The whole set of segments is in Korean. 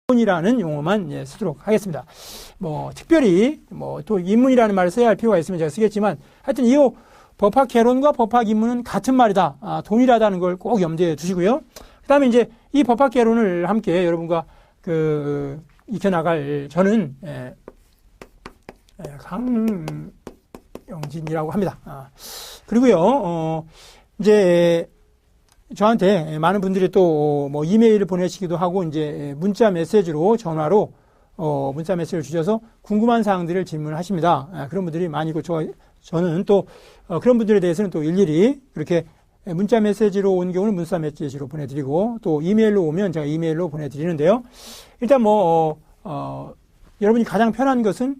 인문이라는 용어만 쓰도록 하겠습니다. 뭐 특별히 뭐 또 인문이라는 말을 써야 할 필요가 있으면 제가 쓰겠지만 하여튼 이 법학개론과 법학인문은 같은 말이다. 동일하다는 걸 꼭 염두에 두시고요. 그다음에 이제 이 법학개론을 함께 여러분과 익혀나갈 저는 강영진이라고 합니다. 그리고요, 이제 저한테 많은 분들이 또 뭐 이메일을 보내시기도 하고 이제 문자 메시지로 전화로 문자 메시지를 주셔서 궁금한 사항들을 질문하십니다. 그런 분들이 많이 있고 저는 또 그런 분들에 대해서는 또 일일이 그렇게 문자 메시지로 온 경우는 문자 메시지로 보내드리고 또 이메일로 오면 제가 이메일로 보내드리는데요. 일단 여러분이 가장 편한 것은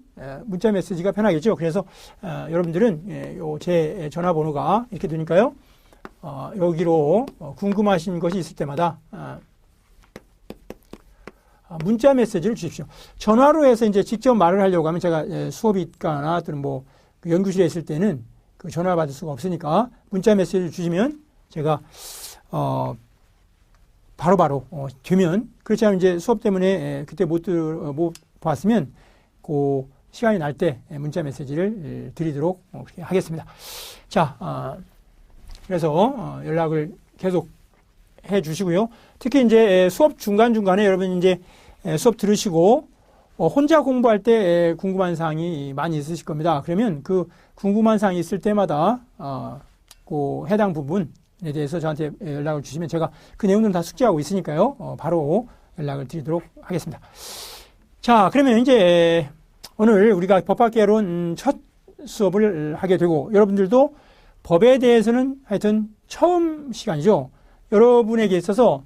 문자 메시지가 편하겠죠. 그래서 여러분들은 제 전화번호가 이렇게 되니까요. 여기로 궁금하신 것이 있을 때마다 문자 메시지를 주십시오. 전화로 해서 이제 직접 말을 하려고 하면 제가 수업이 있거나 또는 뭐 연구실에 있을 때는 그 전화 받을 수가 없으니까 문자 메시지를 주시면 제가 바로바로 되면 그렇지 않으면 이제 수업 때문에 그때 못 봤으면 그 시간이 날 때 문자 메시지를 드리도록 그렇게 하겠습니다. 자, 그래서 연락을 계속 해 주시고요. 특히 이제 수업 중간중간에 여러분 이제 수업 들으시고 혼자 공부할 때 궁금한 사항이 많이 있으실 겁니다. 그러면 그 궁금한 사항이 있을 때마다 그 해당 부분에 대해서 저한테 연락을 주시면 제가 그 내용들은 다 숙지하고 있으니까요. 바로 연락을 드리도록 하겠습니다. 자, 그러면 이제 오늘 우리가 법학개론 첫 수업을 하게 되고 여러분들도 법에 대해서는 하여튼 처음 시간이죠. 여러분에게 있어서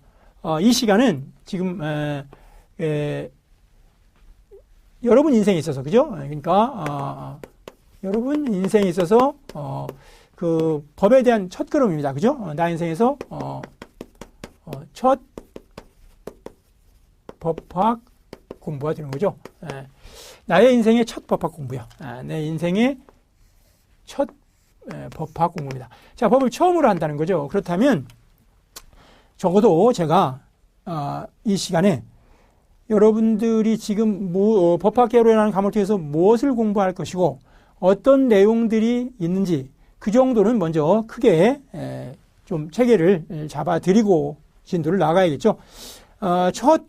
이 시간은 지금 여러분 인생에 있어서 그죠? 그러니까 여러분 인생에 있어서 그 법에 대한 첫 걸음입니다. 그죠? 나 인생에서 첫 법학 공부가 되는 거죠. 나의 인생의 첫 법학 공부요. 내 인생의 첫 법학 공부입니다. 자, 법을 처음으로 한다는 거죠. 그렇다면 적어도 제가 이 시간에 여러분들이 지금 법학개론이라는 과목을 통해서 무엇을 공부할 것이고 어떤 내용들이 있는지 그 정도는 먼저 크게 좀 체계를 잡아드리고 진도를 나가야겠죠. 첫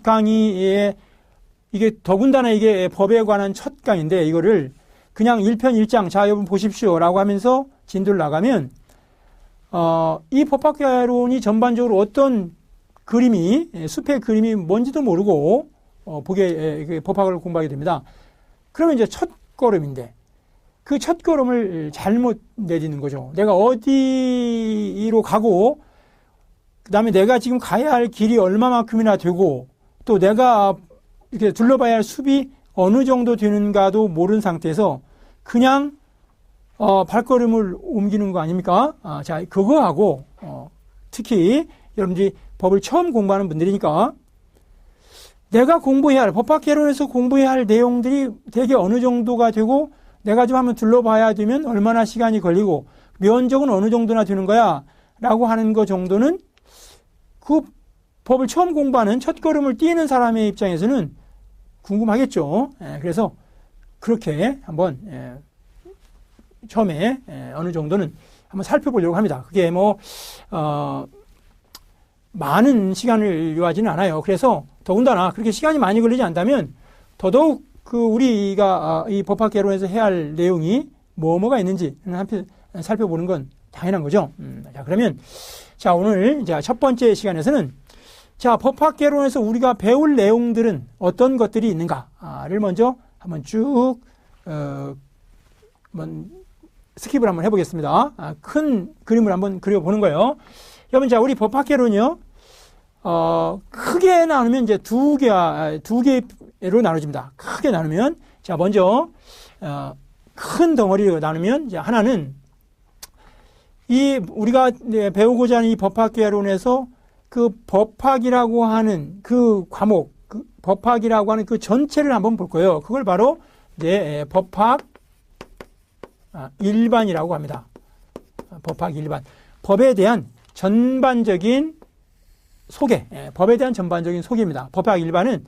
강의에 이게 더군다나 이게 법에 관한 첫 강의인데 이거를 그냥 1편 1장 자 여러분 보십시오 라고 하면서 진도를 나가면 이 법학개론이 전반적으로 어떤 그림이 숲의 그림이 뭔지도 모르고 법학을 공부하게 됩니다. 그러면 이제 첫 걸음인데 그 첫 걸음을 잘못 내딛는 거죠. 내가 어디로 가고 그 다음에 내가 지금 가야 할 길이 얼마만큼이나 되고 또 내가 이렇게 둘러봐야 할 숲이 어느 정도 되는가도 모르는 상태에서 그냥 발걸음을 옮기는 거 아닙니까? 자, 그거하고 특히 여러분들이 법을 처음 공부하는 분들이니까 내가 공부해야 할 법학개론에서 공부해야 할 내용들이 되게 어느 정도가 되고 내가 좀 한번 둘러봐야 되면 얼마나 시간이 걸리고 면적은 어느 정도나 되는 거야 라고 하는 거 정도는 그 법을 처음 공부하는 첫 걸음을 띄는 사람의 입장에서는 궁금하겠죠. 그래서 그렇게 한번 처음에 어느 정도는 한번 살펴보려고 합니다. 그게 많은 시간을 요하지는 않아요. 그래서 더군다나 그렇게 시간이 많이 걸리지 않다면 더더욱 우리가 이 법학개론에서 해야 할 내용이 뭐가 있는지 한편 살펴보는 건 당연한 거죠. 자, 그러면 자, 오늘 첫 번째 시간에서는 자, 법학개론에서 우리가 배울 내용들은 어떤 것들이 있는가를 먼저 한번 쭉 스킵을 한번 해보겠습니다. 큰 그림을 한번 그려보는 거예요. 여러분, 자, 우리 법학개론이요. 크게 나누면 이제 두 개로 나눠집니다. 크게 나누면, 자, 먼저, 큰 덩어리로 나누면, 이제 하나는, 우리가 배우고자 하는 이 법학개론에서 그 법학이라고 하는 그 과목, 법학이라고 하는 그 전체를 한번 볼 거예요. 그걸 바로, 이제, 법학, 일반이라고 합니다. 법학 일반. 법에 대한 전반적인 소개, 법에 대한 전반적인 소개입니다. 법학 일반은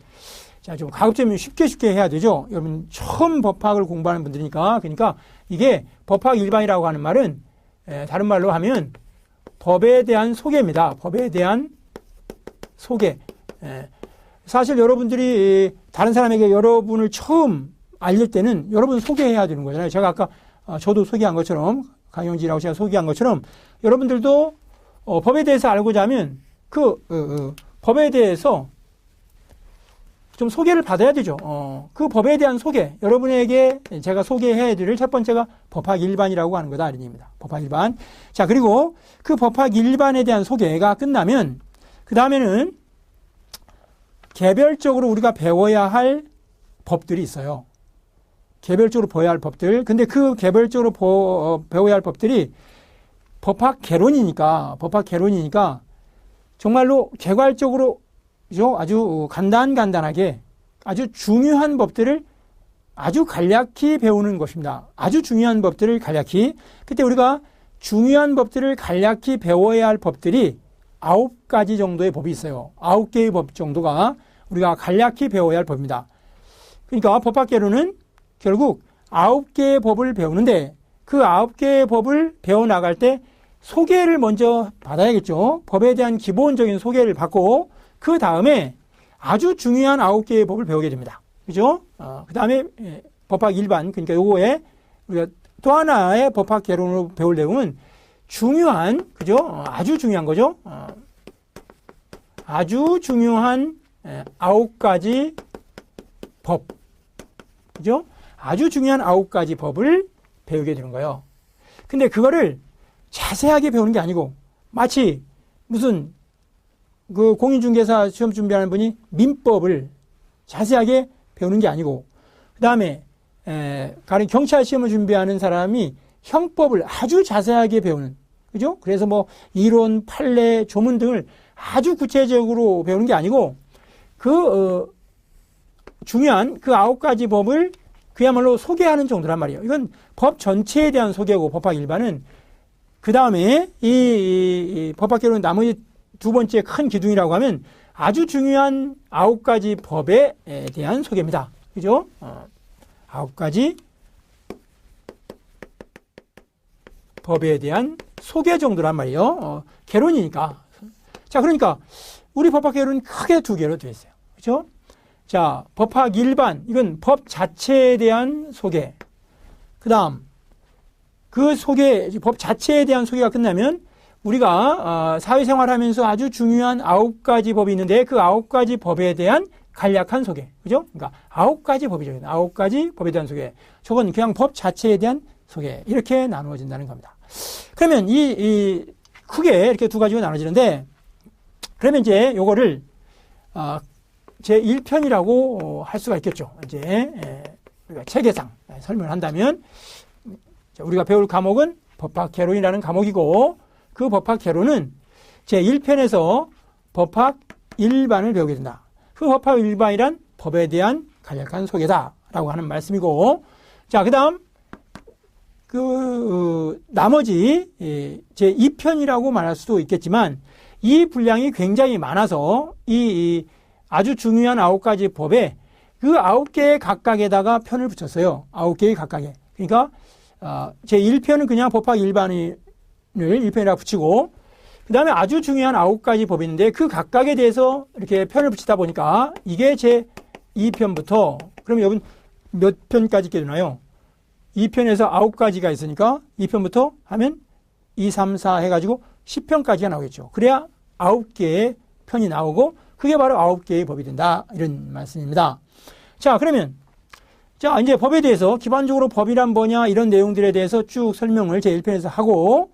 자, 좀 가급적이면 쉽게 해야 되죠. 여러분 처음 법학을 공부하는 분들이니까. 그러니까 이게 법학 일반이라고 하는 말은 다른 말로 하면 법에 대한 소개입니다. 법에 대한 소개. 사실 여러분들이 다른 사람에게 여러분을 처음 알릴 때는 여러분 소개해야 되는 거잖아요. 제가 아까 저도 소개한 것처럼, 강영진이라고 제가 소개한 것처럼 여러분들도 법에 대해서 알고자 하면 법에 대해서 좀 소개를 받아야 되죠. 그 법에 대한 소개, 여러분에게 제가 소개해 드릴 첫 번째가 법학 일반이라고 하는 거다. 이런 얘기입니다. 법학 일반. 자, 그리고 그 법학 일반에 대한 소개가 끝나면 그 다음에는 개별적으로 우리가 배워야 할 법들이 있어요. 개별적으로 배워야 할 법들. 근데 그 개별적으로 배워야 할 법들이 법학 개론이니까 정말로 개괄적으로 아주 간단하게 아주 중요한 법들을 아주 간략히 배우는 것입니다. 아주 중요한 법들을 간략히. 그때 우리가 중요한 법들을 간략히 배워야 할 법들이 9가지 정도의 법이 있어요. 9개의 법 정도가 우리가 간략히 배워야 할 법입니다. 그러니까 법학개론은 결국 9개의 법을 배우는데 그 9개의 법을 배워나갈 때 소개를 먼저 받아야겠죠. 법에 대한 기본적인 소개를 받고 그 다음에 아주 중요한 9개의 법을 배우게 됩니다. 그죠? 그 다음에 법학 일반, 그러니까 요거에 우리가 또 하나의 법학 개론으로 배울 내용은 중요한, 그죠? 아주 중요한 거죠. 아주 중요한 9가지 법. 그죠? 아주 중요한 9가지 법을 배우게 되는 거예요. 근데 그거를 자세하게 배우는 게 아니고 마치 무슨 그 공인중개사 시험 준비하는 분이 민법을 자세하게 배우는 게 아니고 그 다음에 가령 경찰 시험을 준비하는 사람이 형법을 아주 자세하게 배우는, 그죠? 그래서 뭐 이론, 판례, 조문 등을 아주 구체적으로 배우는 게 아니고 중요한 그 9가지 법을 그야말로 소개하는 정도란 말이에요. 이건 법 전체에 대한 소개고 법학 일반은 그 다음에 이 법학개론은 나머지 두 번째 큰 기둥이라고 하면 아주 중요한 9가지 법에 대한 소개입니다. 그죠? 9가지 법에 대한 소개 정도란 말이에요. 개론이니까. 자, 그러니까 우리 법학개론은 크게 2개로 되어 있어요. 그죠? 자, 법학 일반, 이건 법 자체에 대한 소개. 그 다음, 그 소개, 법 자체에 대한 소개가 끝나면 우리가 사회생활 하면서 아주 중요한 9가지 법이 있는데 그 9가지 법에 대한 간략한 소개. 그죠? 그러니까 9가지 법이죠. 9가지 법에 대한 소개. 저건 그냥 법 자체에 대한 소개. 이렇게 나누어진다는 겁니다. 그러면 크게 이렇게 2가지로 나눠지는데 그러면 이제 요거를 제 1편이라고 할 수가 있겠죠. 이제 우리가 체계상 설명을 한다면 우리가 배울 과목은 법학 개론이라는 과목이고 그 법학 개론은 제 1편에서 법학 일반을 배우게 된다. 그 법학 일반이란 법에 대한 간략한 소개다라고 하는 말씀이고, 자, 그다음 나머지 제 2편이라고 말할 수도 있겠지만 이 분량이 굉장히 많아서 이 아주 중요한 9가지 법에 그 9개의 각각에다가 편을 붙였어요. 9개의 각각에. 그러니까 제 1편은 그냥 법학 일반을 1편이라고 붙이고 그 다음에 아주 중요한 9가지 법이 있는데 그 각각에 대해서 이렇게 편을 붙이다 보니까 이게 제 2편부터 그러면 여러분 몇 편까지 있게 되나요? 2편에서 9가지가 있으니까 2편부터 하면 2, 3, 4 해가지고 10편까지가 나오겠죠. 그래야 9개의 편이 나오고 그게 바로 9개의 법이 된다. 이런 말씀입니다. 자, 그러면 자, 이제 법에 대해서 기본적으로 법이란 뭐냐 이런 내용들에 대해서 쭉 설명을 제 1편에서 하고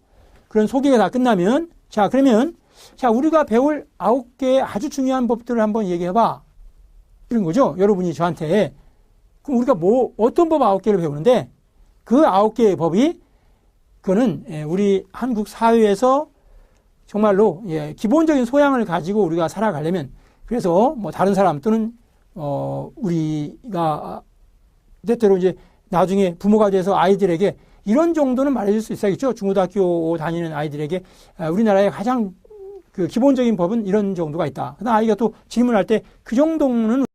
그런 소개가 다 끝나면 자, 그러면 자, 우리가 배울 9개의 아주 중요한 법들을 한번 얘기해봐. 이런 거죠. 여러분이 저한테. 그럼 우리가 어떤 법 9개를 배우는데 그 9개의 법이 그거는 우리 한국 사회에서 정말로 기본적인 소양을 가지고 우리가 살아가려면 그래서 뭐 다른 사람 또는 우리가 때때로 이제 나중에 부모가 돼서 아이들에게 이런 정도는 말해줄 수 있어야겠죠. 중고등학교 다니는 아이들에게 우리나라의 가장 그 기본적인 법은 이런 정도가 있다. 그다음 아이가 또 질문할 때 그 정도는